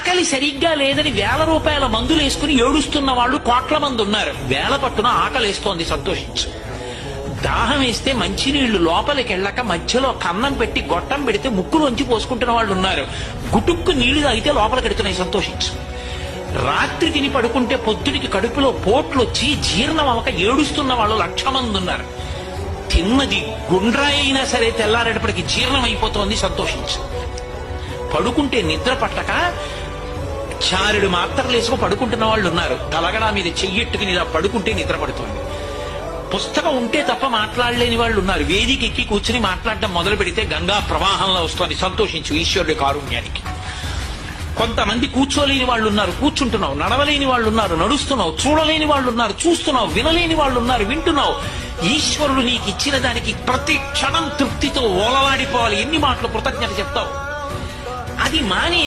ఆకలి సరిగ్గా లేదని 1000 రూపాయల మందులు వేసుకుని ఏడుస్తున్న వాళ్ళు కోట్ల మంది ఉన్నారు. వేల పట్టున ఆకలేస్తోంది, సంతోషించు. దాహం వేస్తే మంచినీళ్లు లోపలికి వెళ్ళక మధ్యలో కన్నం పెట్టి గొట్టం పెడితే ముక్కులోంచి పోసుకుంటున్న వాళ్ళు ఉన్నారు. గుటుక్కు నీళ్లు తాగితే లోపలికి ఎడుతున్నాయి, సంతోషించు. రాత్రి తిని పడుకుంటే పొద్దుడికి కడుపులో పోట్లు వచ్చి జీర్ణం అవ్వక ఏడుస్తున్న వాళ్ళు 1,00,000 మంది ఉన్నారు. తిన్నది గుండ్రాయి అయినా సరే తెల్లారేటప్పటికి జీర్ణం అయిపోతోంది, సంతోషించు. పడుకుంటే నిద్ర పట్టక చారుడు మాత్రలు వేసుకు పడుకుంటున్న వాళ్ళు ఉన్నారు. తలగడా మీద చెయ్యెట్టుకుని ఇలా పడుకుంటే నిద్ర పడుతోంది. పుస్తకం ఉంటే తప్ప మాట్లాడలేని వాళ్ళు ఉన్నారు. వేదిక ఎక్కి కూర్చుని మాట్లాడడం మొదలు పెడితే గంగా ప్రవాహంలో వస్తోంది, సంతోషించు ఈశ్వరుడి కారుణ్యానికి. కొంతమంది కూర్చోలేని వాళ్ళు ఉన్నారు, కూర్చుంటున్నావు. నడవలేని వాళ్ళు ఉన్నారు, నడుస్తున్నావు. చూడలేని వాళ్ళు ఉన్నారు, చూస్తున్నావు. వినలేని వాళ్ళు ఉన్నారు, వింటున్నావు. ఈశ్వరుడు నీకు ఇచ్చిన దానికి ప్రతి క్షణం తృప్తితో ఓలలాడిపోవాలి. ఎన్ని మాటలు కృతజ్ఞత చెప్తావు. అది మాని